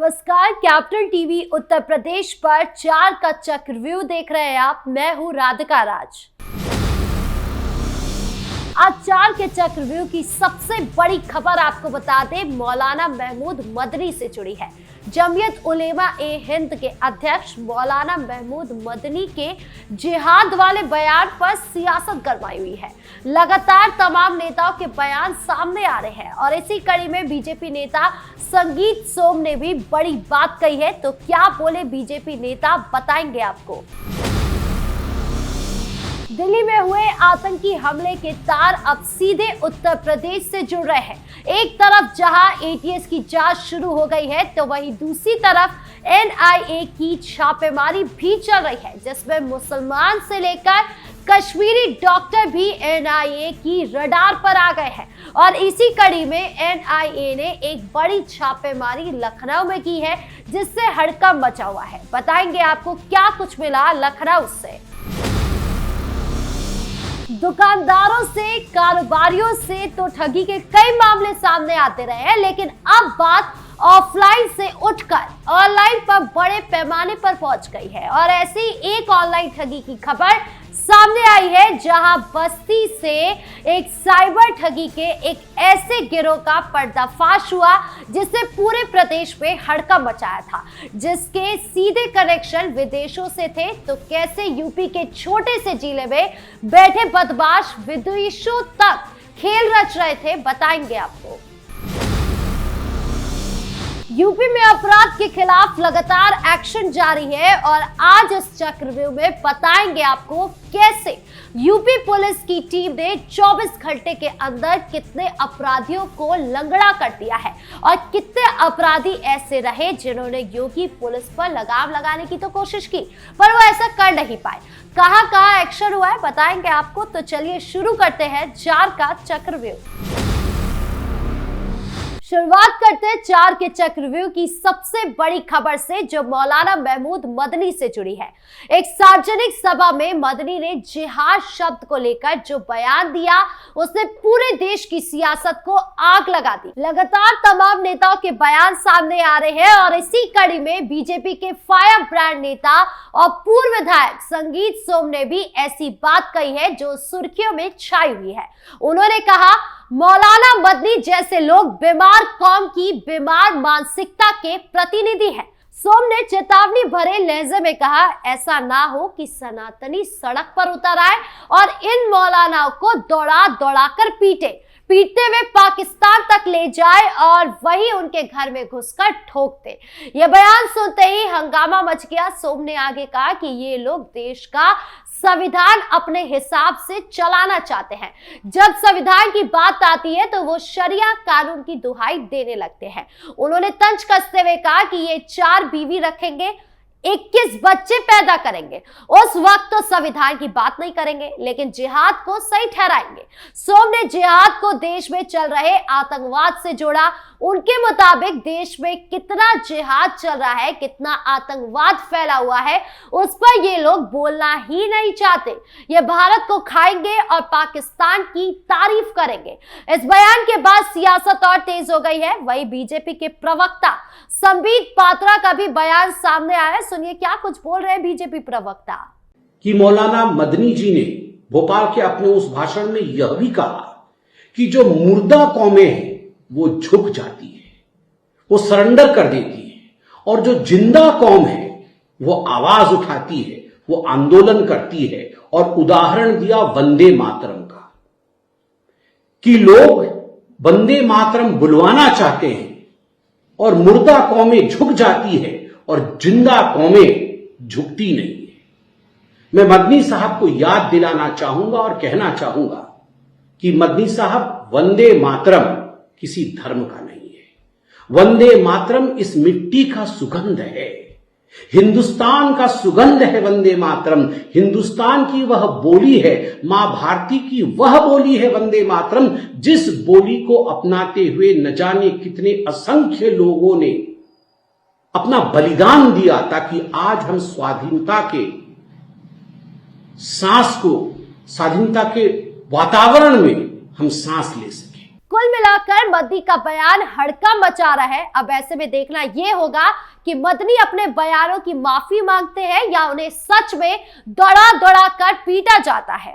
नमस्कार, capital TV Uttar Pradesh पर 4 का चक्रव्यूह देख रहे हैं आप। मैं हूं राधिका राज। आज 4 के चक्रव्यूह की सबसे बड़ी खबर आपको बता दें, मौलाना महमूद मदनी से जुड़ी है। जमीयत उलेमा ए हिंद के अध्यक्ष मौलाना महमूद मदनी के जिहाद वाले बयान पर सियासत गरमाई हुई है। लगातार तमाम नेताओं के बयान सामने आ रहे हैं और इसी कड़ी में बीजेपी नेता संगीत सोम ने भी बड़ी बात कही है। तो क्या बोले बीजेपी नेता, बताएंगे आपको। दिल्ली में हुए आतंकी हमले के तार अब सीधे उत्तर प्रदेश से जुड़ रहे हैं। एक तरफ जहां एटीएस की जांच शुरू हो गई है, तो वहीं दूसरी तरफ एनआईए की छापेमारी भी चल रही है, जिसमें मुसलमान से लेकर कश्मीरी डॉक्टर भी एनआईए की रडार पर आ गए हैं। और इसी कड़ी में एनआईए ने एक बड़ी छापेमारी लखनऊ में की है, जिससे हड़कंप मचा हुआ है। बताएंगे आपको क्या कुछ मिला लखनऊ से। दुकानदारों से, कारोबारियों से तो ठगी के कई मामले सामने आते रहे हैं, लेकिन अब बात ऑफलाइन से उठकर ऑनलाइन पर बड़े पैमाने पर पहुंच गई है। और ऐसी एक ऑनलाइन ठगी की खबर सामने आई है, जहां बस्ती से एक साइबर ठगी के एक ऐसे गिरोह का पर्दाफाश हुआ जिसने पूरे प्रदेश में हड़कंप मचाया था, जिसके सीधे कनेक्शन विदेशों से थे। तो कैसे यूपी के छोटे से जिले में बैठे बदमाश विदेशों तक खेल रच रहे थे, बताएंगे आपको। यूपी में अपराध के खिलाफ लगातार एक्शन जारी है और आज इस चक्रव्यूह में बताएंगे आपको कैसे यूपी पुलिस की टीम ने 24 घंटे के अंदर कितने अपराधियों को लंगड़ा कर दिया है और कितने अपराधी ऐसे रहे जिन्होंने योगी पुलिस पर लगाम लगाने की तो कोशिश की, पर वो ऐसा कर नहीं पाए। कहां एक्शन हुआ है, बताएंगे आपको। तो चलिए शुरू करते हैं 4 का चक्रव्यूह। शुरुआत करते हैं 4 के चक्रव्यूह की सबसे बड़ी खबर से, जो मौलाना महमूद मदनी से जुड़ी है। एक सार्वजनिक सभा में मदनी ने जिहाद शब्द को लेकर जो बयान दिया, उसने पूरे देश की सियासत को आग लगा दी। लगातार तमाम नेताओं के बयान सामने आ रहे हैं और इसी कड़ी में बीजेपी के फायर ब्रांड नेता और पूर्व विधायक संगीत सोम ने भी ऐसी बात कही है जो सुर्खियों में छाई हुई है। उन्होंने कहा, मौलाना मदनी जैसे लोग बीमार कौम की बीमार मानसिकता के प्रतिनिधि हैं। सोम ने चेतावनी भरे लहजे में कहा, ऐसा ना हो कि सनातनी सड़क पर उतर आए और इन मौलानाओं को दौड़ा दौड़ा कर पीटते हुए पाकिस्तान तक ले जाए और वही उनके घर में घुसकर ठोक दे। यह बयान सुनते ही हंगामा मच गया। सोम ने आगे कहा कि ये लोग देश का संविधान अपने हिसाब से चलाना चाहते हैं। जब संविधान की बात आती है तो वो शरिया कानून की दुहाई देने लगते हैं। उन्होंने तंज कसते हुए कहा कि ये 4 बीवी रखेंगे, 21 बच्चे पैदा करेंगे, उस वक्त तो संविधान की बात नहीं करेंगे, लेकिन जिहाद को सही ठहराएंगे। सोम ने जिहाद को देश में चल रहे आतंकवाद से जोड़ा। उनके मुताबिक देश में कितना जिहाद चल रहा है, कितना आतंकवाद फैला हुआ है, उस पर ये लोग बोलना ही नहीं चाहते। ये भारत को खाएंगे और पाकिस्तान की तारीफ करेंगे। इस बयान के बाद सियासत और तेज हो गई है। वही बीजेपी के प्रवक्ता संबित पात्रा का भी बयान सामने आया है। सुनिए क्या कुछ बोल रहे हैं बीजेपी प्रवक्ता। कि मौलाना मदनी जी ने भोपाल के अपने उस भाषण में यह भी कहा कि जो मुर्दा कौमें हैं वो झुक जाती है, वो सरेंडर कर देती है, और जो जिंदा कौम है वो आवाज उठाती है, वो आंदोलन करती है। और उदाहरण दिया वंदे मातरम का, कि लोग वंदे मातरम बुलवाना चाहते हैं और मुर्दा कौमें झुक जाती है और जिंदा कौमें झुकती नहीं है। मैं मदनी साहब को याद दिलाना चाहूंगा और कहना चाहूंगा कि मदनी साहब, वंदे मातरम किसी धर्म का नहीं है। वंदे मातरम इस मिट्टी का सुगंध है, हिंदुस्तान का सुगंध है वंदे मातरम। हिंदुस्तान की वह बोली है, मां भारती की वह बोली है वंदे मातरम, जिस बोली को अपनाते हुए न जाने कितने असंख्य लोगों ने अपना बलिदान दिया, ताकि आज हम स्वाधीनता के सांस को, स्वाधीनता के वातावरण में हम सांस ले सकें। कुल मिलाकर मदनी का बयान हड़कंप मचा रहा है। अब ऐसे में देखना यह होगा कि मदनी अपने बयानों की माफी मांगते हैं या उन्हें सच में दौड़ा दौड़ा कर पीटा जाता है।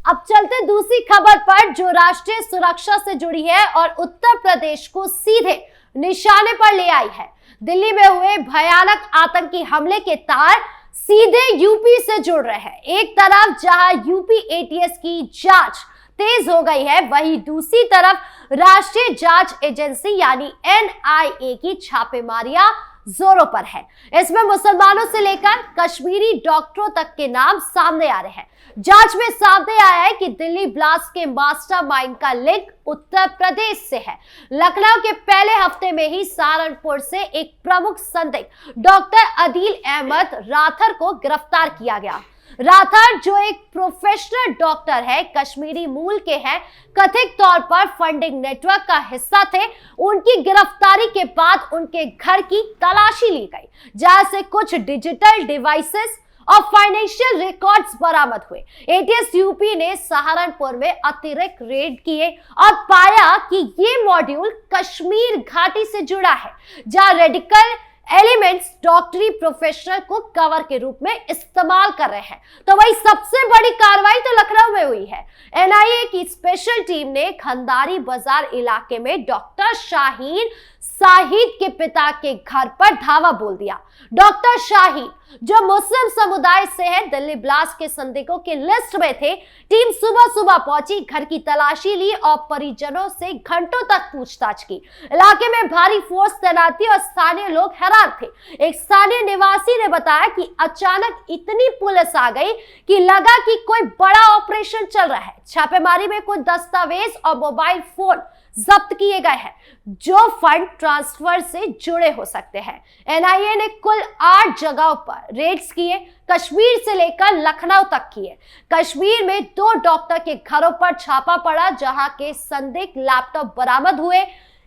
अब चलते दूसरी खबर पर, जो राष्ट्रीय सुरक्षा से जुड़ी है और उत्तर प्रदेश को सीधे निशाने पर ले आई है। दिल्ली में हुए भयानक आतंकी हमले के तार सीधे यूपी से जुड़ रहे हैं। एक तरफ जहां यूपी एटीएस की जांच तेज हो गई है, वहीं दूसरी तरफ राष्ट्रीय जांच एजेंसी यानी एनआईए की छापेमारियां जोरों पर है। इसमें मुसलमानों से लेकर कश्मीरी डॉक्टरों तक के नाम सामने आ रहे हैं। जांच में सामने आया है कि दिल्ली ब्लास्ट के मास्टरमाइंड का लिंक उत्तर प्रदेश से है। लखनऊ के पहले हफ्ते में ही सहारनपुर से एक प्रमुख संदिग्ध डॉक्टर अदील अहमद राथर को गिरफ्तार किया गया। राथर, जो एक प्रोफेशनल डॉक्टर है, कश्मीरी मूल के हैं, कथित तौर पर फंडिंग नेटवर्क का हिस्सा थे। उनकी गिरफ्तारी के बाद उनके घर की तलाशी ली गई, जहां से कुछ डिजिटल डिवाइसेस और फाइनेंशियल रिकॉर्ड्स बरामद हुए। एटीएस यूपी ने सहारनपुर में अतिरिक्त रेड किए और पाया कि ये मॉड्यूल कश्मीर घाटी से जुड़ा है, जहां रेडिकल एलिमेंट्स डॉक्टरी प्रोफेशनल को कवर के रूप में इस्तेमाल कर रहे हैं। तो वही सबसे बड़ी कार्रवाई तो लखनऊ में हुई है। एनआईए की स्पेशल टीम ने खंदारी बाजार इलाके में डॉक्टर शाहीन शाहिद के पिता के घर पर धावा बोल दिया। डॉक्टर शाहीन, जो मुस्लिम समुदाय से है, दिल्ली ब्लास्ट के संदिग्धों के लिस्ट में थे। टीम सुबह सुबह पहुंची, घर की तलाशी ली और परिजनों से घंटों तक पूछताछ की। इलाके में भारी फोर्स तैनाती और स्थानीय लोग हैरान थे। एक स्थानीय निवासी ने बताया कि अचानक इतनी पुलिस आ गई कि लगा कि कोई बड़ा ऑपरेशन चल रहा है। छापेमारी में कुछ दस्तावेज और मोबाइल फोन जब्त किए गए हैं, जो फंड ट्रांसफर से जुड़े हो सकते हैं। एनआईए ने कुल 8 जगहों पर रेड्स किए, कश्मीर से लेकर लखनऊ तक किए। कश्मीर में 2 डॉक्टर के घरों पर छापा पड़ा, जहां के संदिग्ध लैपटॉप बरामद हुए।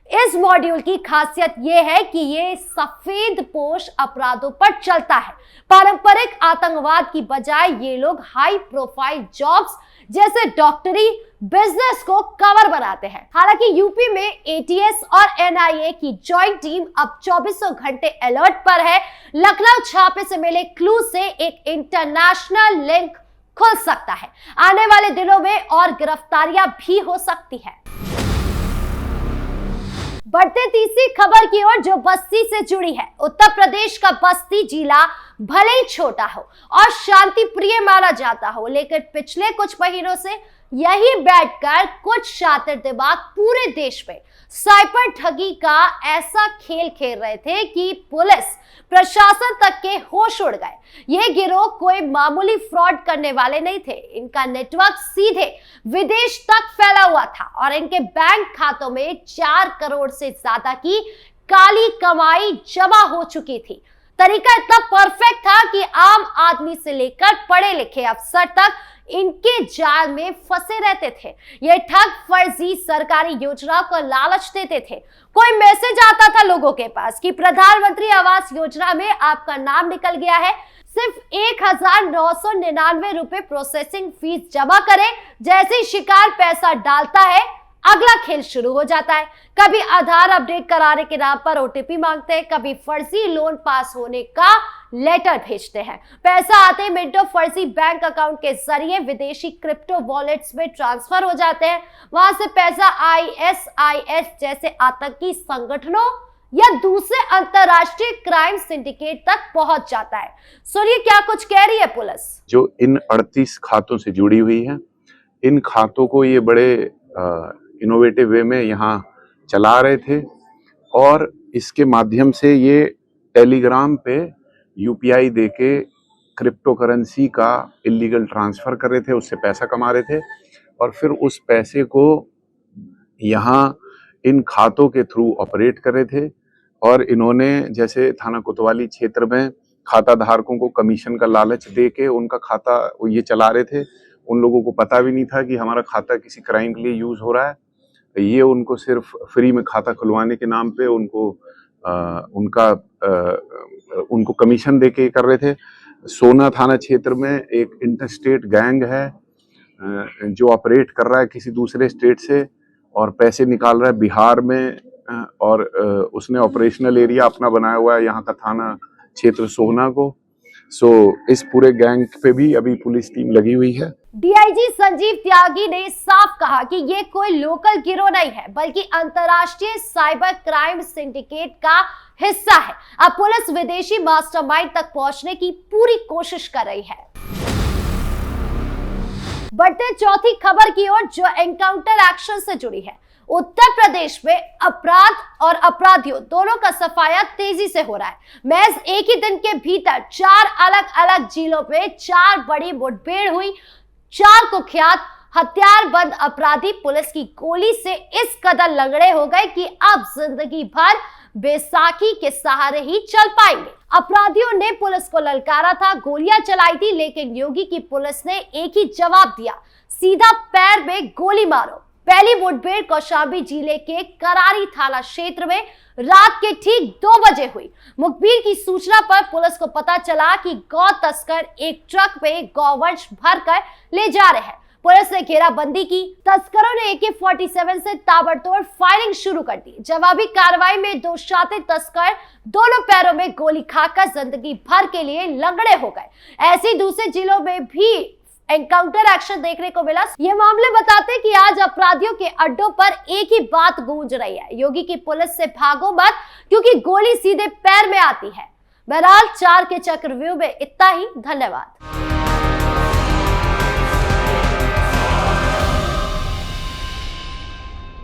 इस मॉड्यूल की खासियत यह है कि ये सफेद पोश अपराधों पर चलता है। पारंपरिक आतंकवाद की बजाय ये लोग हाई प्रोफाइल जॉब्स जैसे डॉक्टरी बिजनेस को कवर बनाते हैं। हालांकि यूपी में एटीएस और एनआईए की जॉइंट टीम अब 24 घंटे अलर्ट पर है। लखनऊ छापे से मिले क्लू से एक इंटरनेशनल लिंक खुल सकता है। आने वाले दिनों में और गिरफ्तारियां भी हो सकती है। बढ़ते तीसरी खबर की ओर, जो बस्ती से जुड़ी है। उत्तर प्रदेश का बस्ती जिला भले ही छोटा हो और शांति प्रिय माना जाता हो, लेकिन पिछले कुछ महीनों से यही बैठकर कुछ शातिर दिमाग पूरे देश में साइबर ठगी का ऐसा खेल खेल रहे थे कि पुलिस प्रशासन तक के होश उड़ गए। ये गिरोह कोई मामूली फ्रॉड करने वाले नहीं थे। इनका नेटवर्क सीधे विदेश तक फैला हुआ था और इनके बैंक खातों में 4 करोड़ से ज्यादा की काली कमाई जमा हो चुकी थी। तरीका इतना परफेक्ट था कि आम आदमी से लेकर पढ़े लिखे अफसर तक इनके जाल में फंसे रहते थे। ये ठग फर्जी सरकारी योजनाओं को लालच देते थे। कोई मैसेज आता था लोगों के पास कि प्रधानमंत्री आवास योजना में आपका नाम निकल गया है, सिर्फ 1999 रुपए प्रोसेसिंग फीस जमा करें। जैसे ही शिकार पैसा डालता है, अगला खेल शुरू हो जाता है। कभी आधार अपडेट कराने के नाम पर ओटीपी मांगते हैं, कभी फर्जी लोन पास होने का लेटर भेजते हैं। पैसा आते ही मिनटों फर्जी बैंक अकाउंट के जरिए विदेशी क्रिप्टो वॉलेट्स में ट्रांसफर हो जाते हैं। वहां से पैसा आईएसआईएस जैसे आतंकी संगठनों या दूसरे अंतरराष्ट्रीय क्राइम सिंडिकेट तक पहुंच जाता है। सुनिए क्या कुछ कह रही है पुलिस। जो इन 38 खातों से जुड़ी हुई है, इन खातों को ये बड़े इनोवेटिव वे में यहाँ चला रहे थे और इसके माध्यम से ये टेलीग्राम पे यूपीआई देके क्रिप्टो करेंसी का इलीगल ट्रांसफर कर रहे थे, उससे पैसा कमा रहे थे और फिर उस पैसे को यहाँ इन खातों के थ्रू ऑपरेट कर रहे थे। और इन्होंने जैसे थाना कोतवाली क्षेत्र में खाता धारकों को कमीशन का लालच दे के उनका खाता ये चला रहे थे। उन लोगों को पता भी नहीं था कि हमारा खाता किसी क्राइम के लिए यूज हो रहा है। ये उनको सिर्फ फ्री में खाता खुलवाने के नाम पे उनको कमीशन दे के कर रहे थे। सोना थाना क्षेत्र में एक इंटरस्टेट गैंग है जो ऑपरेट कर रहा है किसी दूसरे स्टेट से और पैसे निकाल रहा है बिहार में, और उसने ऑपरेशनल एरिया अपना बनाया हुआ है यहाँ का थाना क्षेत्र सोहना को। सो इस पूरे गैंग पे भी अभी पुलिस टीम लगी हुई है। डीआईजी संजीव त्यागी ने साफ कहा कि ये कोई लोकल गिरोह नहीं है बल्कि अंतर्राष्ट्रीय साइबर क्राइम सिंडिकेट का हिस्सा है। अब पुलिस विदेशी मास्टरमाइंड तक पहुंचने की पूरी कोशिश कर रही है। बढ़ते चौथी खबर की ओर जो एनकाउंटर एक्शन से जुड़ी है। उत्तर प्रदेश में अपराध और अपराधियों दोनों का सफाया तेजी से हो रहा है। महज एक ही दिन के भीतर 4 अलग अलग जिलों में 4 बड़ी मुठभेड़ हुई। 4 कुख्यात हथियारबंद अपराधी पुलिस की गोली से इस कदर लंगड़े हो गए कि अब जिंदगी भर बैसाखी के सहारे ही चल पाएंगे। अपराधियों ने पुलिस को ललकारा था, गोलियां चलाई थी, लेकिन योगी की पुलिस ने एक ही जवाब दिया, सीधा पैर में गोली मारो। पहली मुठभेड़ कौशांबी जिले के करारी थाना क्षेत्र में रात के ठीक 2 बजे हुई। मुखबिर की सूचना पर पुलिस को पता चला कि गौ तस्कर एक ट्रक में गौवंश भरकर ले जा रहे हैं। पुलिस ने घेराबंदी की। तस्करों ने AK-47 से ताबड़तोड़ फायरिंग शुरू कर दी। जवाबी कार्रवाई में 2 शातिर तस्कर दोनों पैरों में गोली खाकर जिंदगी भर के लिए लंगड़े हो गए। ऐसे दूसरे जिलों में भी एनकाउंटर एक्शन देखने को मिला। ये मामले बताते हैं कि आज अपराधियों के अड्डों पर एक ही बात गूंज रही है, योगी की पुलिस से भागो मत क्योंकि गोली सीधे पैर में आती है। बहरहाल 4 के चक्रव्यूह में इतना ही। धन्यवाद।